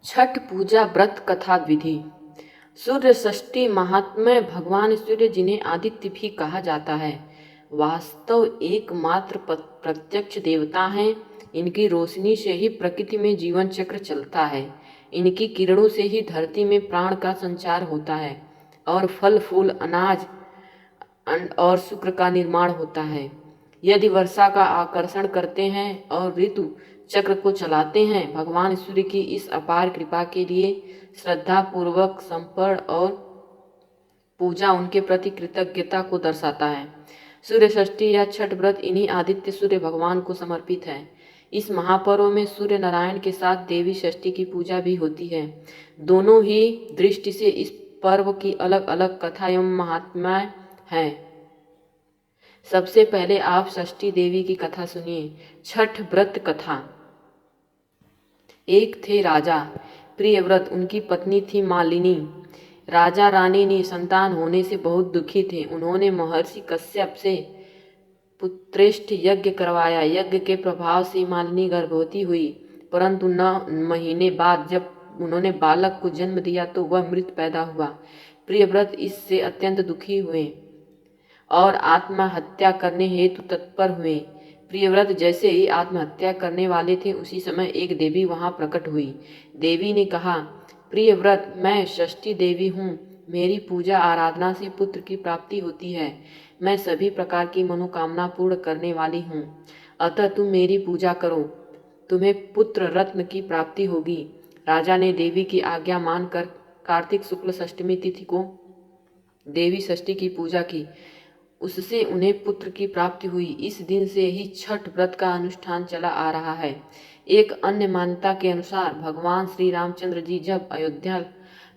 छठ पूजा व्रत कथा विधि। सूर्य षष्ठी महात्म्य। भगवान सूर्य जिन्हें आदित्य भी कहा जाता है, वास्तव एकमात्र प्रत्यक्ष देवता हैं। इनकी रोशनी से ही प्रकृति में जीवन चक्र चलता है। इनकी किरणों से ही धरती में प्राण का संचार होता है और फल फूल अनाज और शुक्र का निर्माण होता है। यदि वर्षा का आकर्षण करते हैं और ऋतु चक्र को चलाते हैं। भगवान सूर्य की इस अपार कृपा के लिए श्रद्धा पूर्वक समर्पण और पूजा उनके प्रति कृतज्ञता को दर्शाता है। सूर्य षष्ठी या छठ व्रत इन्हीं आदित्य सूर्य भगवान को समर्पित है। इस महापर्व में सूर्य नारायण के साथ देवी षष्ठी की पूजा भी होती है। दोनों ही दृष्टि से इस पर्व की अलग अलग कथा एवं महात्म्य है। सबसे पहले आप षष्ठी देवी की कथा सुनिए। छठ व्रत कथा। एक थे राजा प्रियव्रत, उनकी पत्नी थी मालिनी। राजा रानी ने संतान होने से बहुत दुखी थे। उन्होंने महर्षि कश्यप से पुत्रेष्ठ यज्ञ करवाया। यज्ञ के प्रभाव से मालिनी गर्भवती हुई, परंतु 9 महीने बाद जब उन्होंने बालक को जन्म दिया तो वह मृत पैदा हुआ। प्रियव्रत इससे अत्यंत दुखी हुए और आत्महत्या करने हेतु तत्पर हुए। प्रियव्रत जैसे ही आत्महत्या करने वाले थे, उसी समय एक देवी वहां प्रकट हुई। देवी ने कहा, प्रियव्रत, मैं षष्ठी देवी हूँ। मेरी पूजा आराधना से पुत्र की प्राप्ति होती है। मैं सभी प्रकार की मनोकामना पूर्ण करने वाली हूँ, अतः तुम मेरी पूजा करो, तुम्हें पुत्र रत्न की प्राप्ति होगी। राजा ने देवी की आज्ञा मानकर कार्तिक शुक्ल षष्ठमी तिथि को देवी षष्ठी की पूजा की। उससे उन्हें पुत्र की प्राप्ति हुई। इस दिन से ही छठ व्रत का अनुष्ठान चला आ रहा है। एक अन्य मान्यता के अनुसार भगवान श्री रामचंद्र जी जब अयोध्या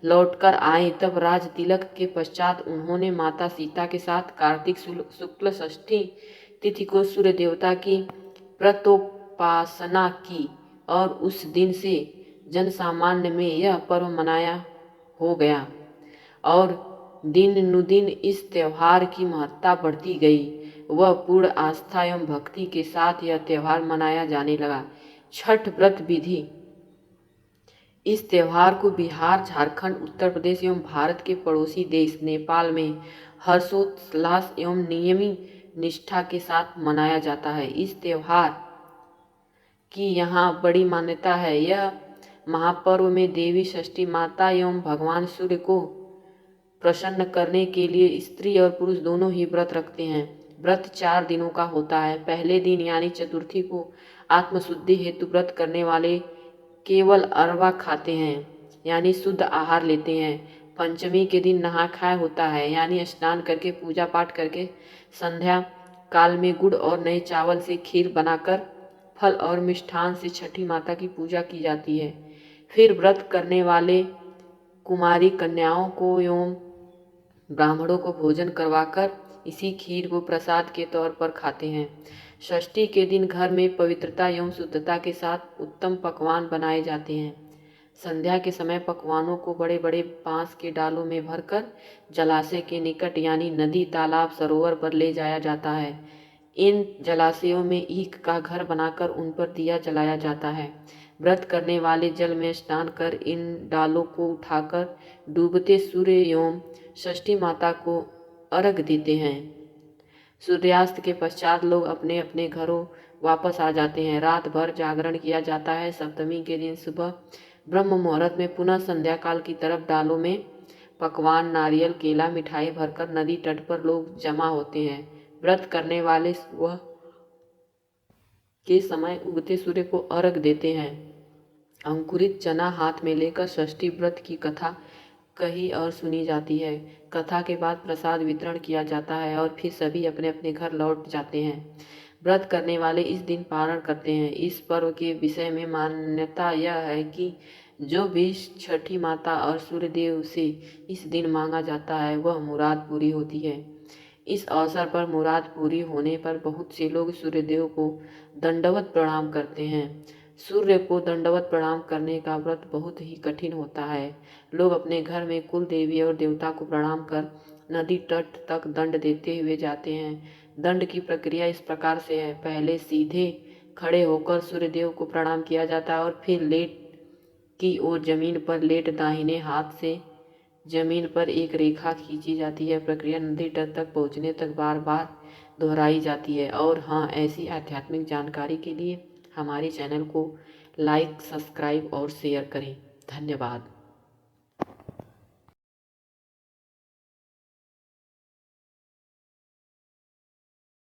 लौटकर आए, तब राज तिलक के पश्चात उन्होंने माता सीता के साथ कार्तिक शुक्ल षष्ठी तिथि को सूर्य देवता की व्रतोपासना की और उस दिन से जन सामान्य में यह पर्व मनाया हो गया और दिन इस त्योहार की महत्ता बढ़ती गई। वह पूर्ण आस्था एवं भक्ति के साथ यह त्योहार मनाया जाने लगा। छठ व्रत विधि। इस त्योहार को बिहार, झारखंड, उत्तर प्रदेश एवं भारत के पड़ोसी देश नेपाल में हर्षोल्लास एवं नियमित निष्ठा के साथ मनाया जाता है। इस त्योहार की यहाँ बड़ी मान्यता है। यह महापर्व में देवी षष्ठी माता एवं भगवान सूर्य को प्रसन्न करने के लिए स्त्री और पुरुष दोनों ही व्रत रखते हैं। व्रत 4 दिनों का होता है। पहले दिन यानी चतुर्थी को आत्मशुद्धि हेतु व्रत करने वाले केवल अरवा खाते हैं, यानी शुद्ध आहार लेते हैं। पंचमी के दिन नहा खाया होता है, यानी स्नान करके पूजा पाठ करके संध्या काल में गुड़ और नए चावल से खीर बनाकर फल और मिष्ठान से छठी माता की पूजा की जाती है। फिर व्रत करने वाले कुमारी कन्याओं को एवं ब्राह्मणों को भोजन करवाकर इसी खीर को प्रसाद के तौर पर खाते हैं। षष्ठी के दिन घर में पवित्रता एवं शुद्धता के साथ उत्तम पकवान बनाए जाते हैं। संध्या के समय पकवानों को बड़े बड़े बांस के डालों में भरकर जलाशय के निकट यानी नदी, तालाब, सरोवर पर ले जाया जाता है। इन जलाशयों में ईख का घर बनाकर उन पर दिया जलाया जाता है। व्रत करने वाले जल में स्नान कर इन डालों को उठाकर डूबते सूर्य एवं षष्ठी माता को अर्घ देते हैं। सूर्यास्त के पश्चात लोग अपने अपने घरों वापस आ जाते हैं। रात भर जागरण किया जाता है। सप्तमी के दिन सुबह ब्रह्म मुहूर्त में पुनः संध्या काल की तरफ डालों में पकवान, नारियल, केला, मिठाई भरकर नदी तट पर लोग जमा होते हैं। व्रत करने वाले सुबह के समय उगते सूर्य को अर्घ देते हैं। अंकुरित चना हाथ में लेकर षष्ठी व्रत की कथा कही और सुनी जाती है। कथा के बाद प्रसाद वितरण किया जाता है और फिर सभी अपने अपने घर लौट जाते हैं। व्रत करने वाले इस दिन पारण करते हैं। इस पर्व के विषय में मान्यता यह है कि जो भी छठी माता और सूर्यदेव से इस दिन मांगा जाता है वह मुराद पूरी होती है। इस अवसर पर मुराद पूरी होने पर बहुत से लोग सूर्यदेव को दंडवत प्रणाम करते हैं। सूर्य को दंडवत प्रणाम करने का व्रत बहुत ही कठिन होता है। लोग अपने घर में कुल देवी और देवता को प्रणाम कर नदी तट तक दंड देते हुए जाते हैं। दंड की प्रक्रिया इस प्रकार से है। पहले सीधे खड़े होकर सूर्यदेव को प्रणाम किया जाता है और फिर लेट की ओर जमीन पर लेट दाहिने हाथ से जमीन पर एक रेखा खींची जाती है। प्रक्रिया नदी तट तक पहुंचने तक बार बार दोहराई जाती है। और हाँ, ऐसी आध्यात्मिक जानकारी के लिए हमारे चैनल को लाइक, सब्सक्राइब और शेयर करें। धन्यवाद।